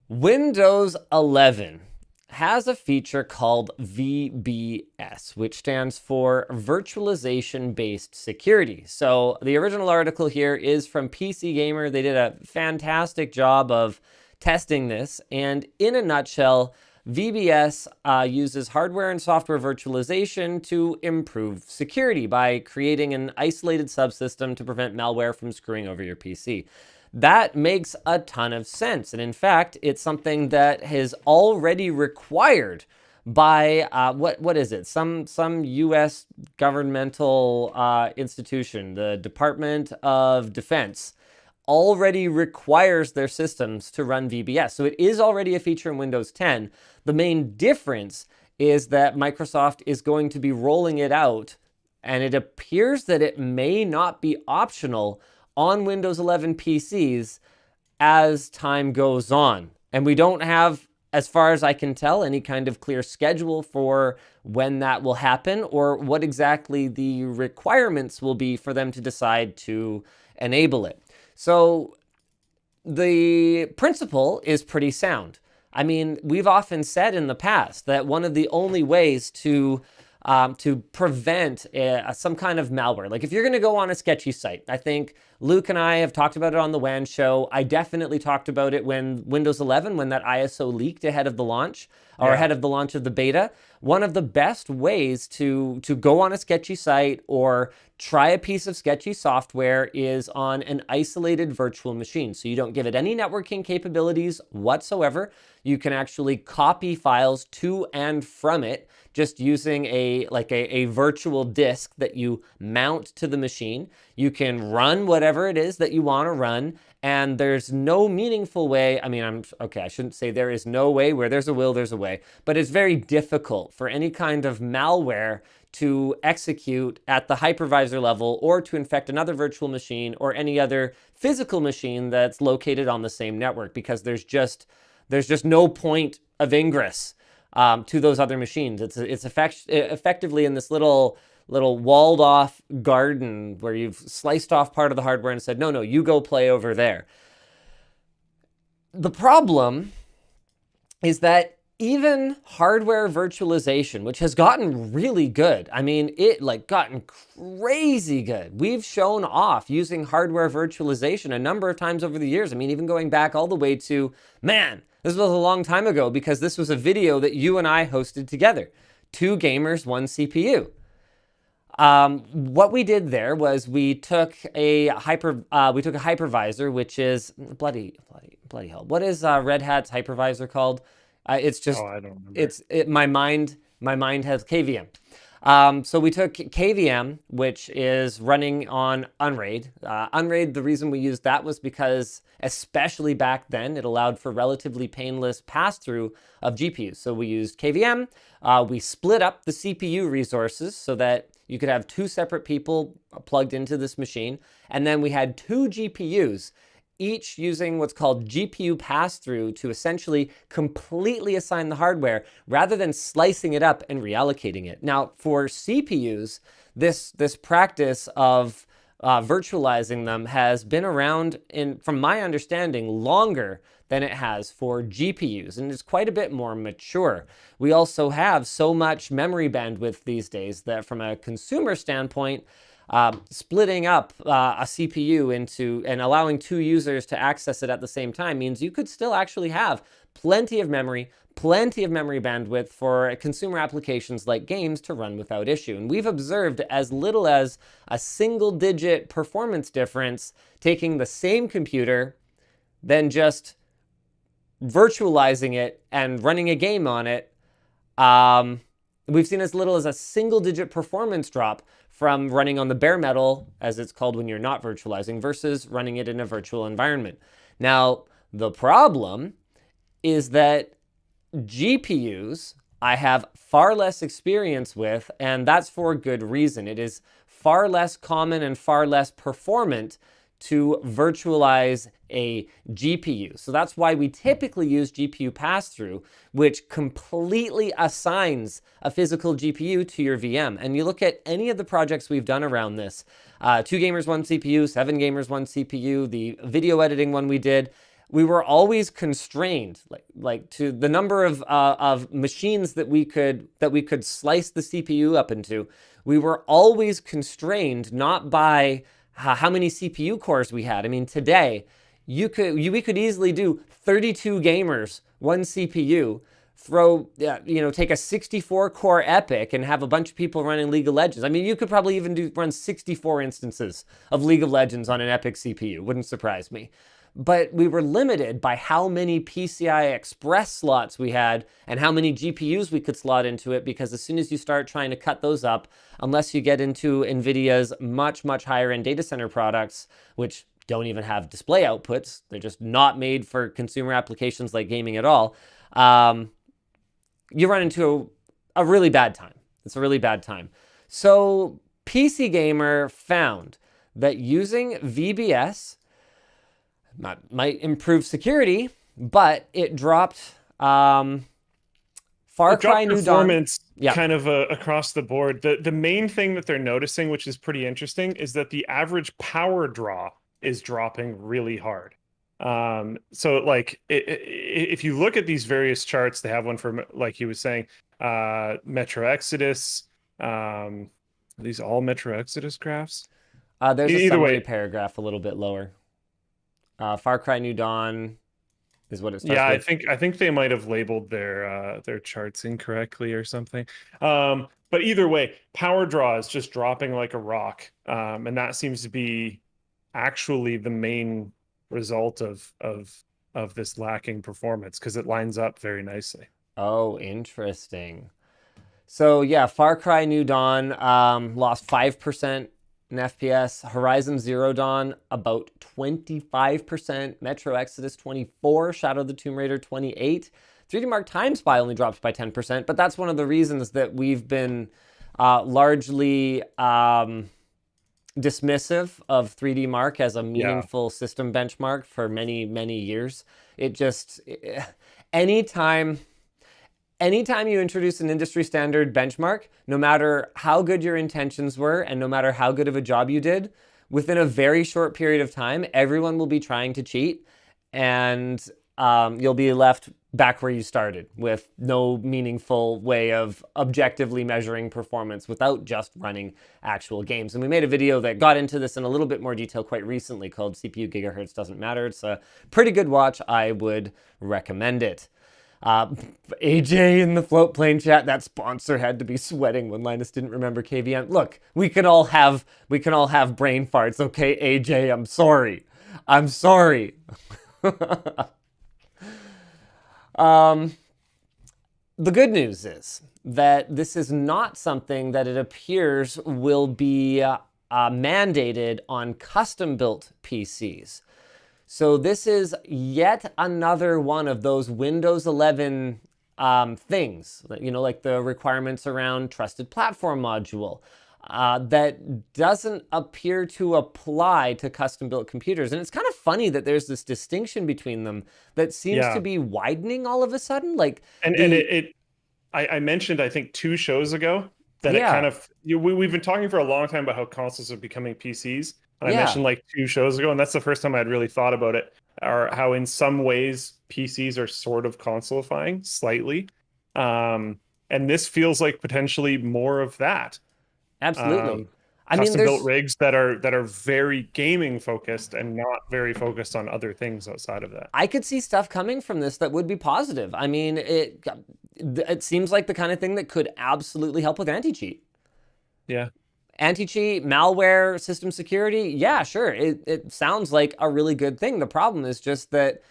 Windows 11 has a feature called VBS, which stands for Virtualization Based Security. So the original article here is from PC Gamer. They did a fantastic job of testing this. And in a nutshell, VBS uses hardware and software virtualization to improve security by creating an isolated subsystem to prevent malware from screwing over your PC. That makes a ton of sense. And in fact, it's something that is already required by what is it? Some U.S. governmental institution, the Department of Defense, already requires their systems to run VBS. So it is already a feature in Windows 10. The main difference is that Microsoft is going to be rolling it out, and it appears that it may not be optional on Windows 11 PCs as time goes on. And we don't have, as far as I can tell, any kind of clear schedule for when that will happen or what exactly the requirements will be for them to decide to enable it. So the principle is pretty sound. I mean, we've often said in the past that one of the only ways to prevent some kind of malware. Like if you're going to go on a sketchy site, I think Luke and I have talked about it on the WAN show. I definitely talked about it when Windows 11, when that ISO leaked ahead of the launch or ahead of the launch of the beta. One of the best ways to go on a sketchy site or try a piece of sketchy software is on an isolated virtual machine. So you don't give it any networking capabilities whatsoever. You can actually copy files to and from it just using a virtual disk that you mount to the machine. You can run whatever it is that you want to run, and there's no meaningful way. I mean, I shouldn't say there is no way. Where there's a will, there's a way. But it's very difficult for any kind of malware to execute at the hypervisor level or to infect another virtual machine or any other physical machine that's located on the same network, because there's just no point of ingress to those other machines. It's effectively in this little walled off garden where you've sliced off part of the hardware and said, no, you go play over there. The problem is that even hardware virtualization, which has gotten really good, I mean, gotten crazy good. We've shown off using hardware virtualization a number of times over the years. I mean, even going back all the way to, this was a long time ago because this was a video that you and I hosted together. 2 gamers, 1 CPU. What we did there was we took a hypervisor, which is bloody hell. What is Red Hat's hypervisor called? It's just, I don't remember. My mind has KVM. So we took KVM, which is running on Unraid. Unraid, the reason we used that was because, especially back then, it allowed for relatively painless pass-through of GPUs. So we used KVM. We split up the CPU resources so that you could have 2 separate people plugged into this machine. And then we had 2 GPUs, each using what's called GPU pass-through to essentially completely assign the hardware rather than slicing it up and reallocating it. Now, for CPUs, this practice of virtualizing them has been around, from my understanding, longer than it has for GPUs, and it's quite a bit more mature. We also have so much memory bandwidth these days that from a consumer standpoint, splitting up a CPU into and allowing 2 users to access it at the same time means you could still actually have plenty of memory bandwidth for consumer applications like games to run without issue. And we've observed as little as a single-digit performance difference taking the same computer, then just virtualizing it and running a game on it. We've seen as little as a single-digit performance drop from running on the bare metal, as it's called when you're not virtualizing, versus running it in a virtual environment. Now, the problem is that GPUs I have far less experience with, and that's for a good reason. It is far less common and far less performant to virtualize a GPU. So that's why we typically use GPU pass-through, which completely assigns a physical GPU to your VM. And you look at any of the projects we've done around this, 2 gamers, 1 CPU, 7 gamers, 1 CPU, the video editing one we did, we were always constrained, like to the number of machines that we could slice the CPU up into. We were always constrained not by how many CPU cores we had. I mean, today we could easily do 32 gamers, one CPU, take a 64 core Epic and have a bunch of people running League of Legends. I mean, you could probably even run 64 instances of League of Legends on an Epic CPU. Wouldn't surprise me. But we were limited by how many PCI Express slots we had and how many GPUs we could slot into it, because as soon as you start trying to cut those up, unless you get into NVIDIA's much, much higher end data center products, which don't even have display outputs, they're just not made for consumer applications like gaming at all, you run into a really bad time. It's a really bad time. So PC Gamer found that using VBS might improve security, but it dropped Far Cry New Dawn performance kind of across the board. The main thing that they're noticing, which is pretty interesting, is that the average power draw is dropping really hard. So like if you look at these various charts, they have one for, like he was saying, Metro Exodus. Are these all Metro Exodus graphs? There's a summary paragraph a little bit lower. Far Cry New Dawn is what it starts with. I think they might have labeled their charts incorrectly or something. But either way, power draw is just dropping like a rock, and that seems to be actually the main result of this lacking performance, because it lines up very nicely. Oh, interesting. So yeah, Far Cry New Dawn lost 5% in FPS. Horizon Zero Dawn about 25%. Metro Exodus 24%. Shadow of the Tomb Raider 28%. 3D Mark Time Spy only dropped by 10%, but that's one of the reasons that we've been largely dismissive of 3D Mark as a meaningful system benchmark for many, many years. It just, anytime you introduce an industry standard benchmark, no matter how good your intentions were and no matter how good of a job you did, within a very short period of time, everyone will be trying to cheat, and you'll be left back where you started with no meaningful way of objectively measuring performance without just running actual games. And we made a video that got into this in a little bit more detail quite recently called CPU Gigahertz Doesn't Matter. It's a pretty good watch. I would recommend it. AJ in the float plane chat, that sponsor had to be sweating when Linus didn't remember KVM. Look, we can all have brain farts, okay, AJ? I'm sorry. The good news is that this is not something that it appears will be mandated on custom-built PCs. So this is yet another one of those Windows 11 things, like the requirements around trusted platform module, that doesn't appear to apply to custom-built computers. And it's kind of funny that there's this distinction between them that seems to be widening all of a sudden. I mentioned, I think 2 shows ago, that it kind of, we've been talking for a long time about how consoles are becoming PCs. And I mentioned like 2 shows ago, and that's the first time I'd really thought about it, or how in some ways PCs are sort of consoleifying slightly. And this feels like potentially more of that. Absolutely. Custom-built rigs that are very gaming focused and not very focused on other things outside of that. I could see stuff coming from this that would be positive. I mean, it seems like the kind of thing that could absolutely help with anti-cheat. Yeah. Anti-cheat, malware, system security, yeah, sure. It sounds like a really good thing. The problem is just that,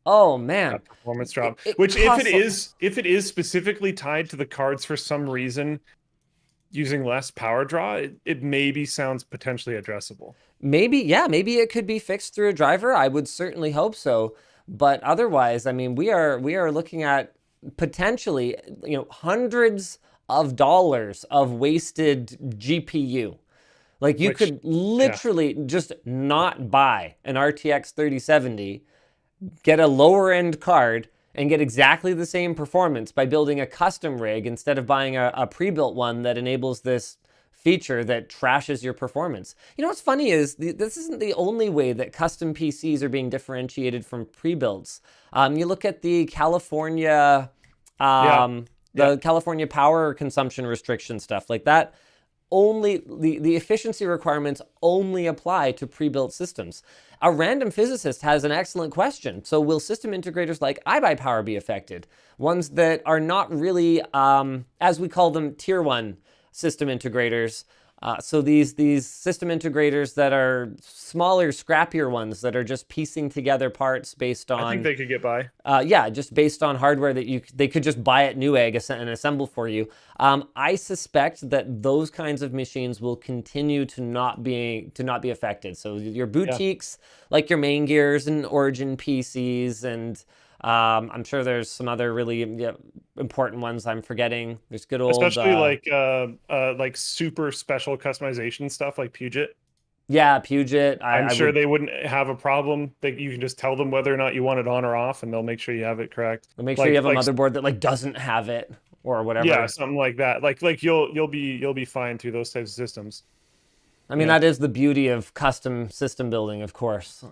oh man, that performance drop. Which if it is specifically tied to the cards for some reason, using less power draw, it maybe sounds potentially addressable. Maybe it could be fixed through a driver. I would certainly hope so. But otherwise, I mean, we are looking at potentially, hundreds of dollars of wasted GPU. Like you could literally just not buy an RTX 3070, get a lower end card, and get exactly the same performance by building a custom rig instead of buying a pre-built one that enables this feature that trashes your performance. You know what's funny is this isn't the only way that custom PCs are being differentiated from pre-builds. You look at the California, Yeah. Yeah. California power consumption restriction stuff like that. Only the efficiency requirements only apply to pre-built systems. A random physicist has an excellent question. So will system integrators like iBuyPower be affected? Ones that are not really, as we call them, tier one system integrators. So these system integrators that are smaller, scrappier ones that are just piecing together parts based on. I think they could get by. Yeah, just based on hardware that they could just buy at Newegg and assemble for you. I suspect that those kinds of machines will continue to not be affected. So your boutiques, like your Main Gears and Origin PCs, and I'm sure there's some other really important ones I'm forgetting. There's good old, especially like super special customization stuff like Puget. Yeah, Puget. I'm sure they wouldn't have a problem. You can just tell them whether or not you want it on or off, and they'll make sure you have it correct. They'll make sure you have a motherboard that like doesn't have it or whatever. Yeah, something like that. Like you'll be fine through those types of systems. I mean, that is the beauty of custom system building, of course.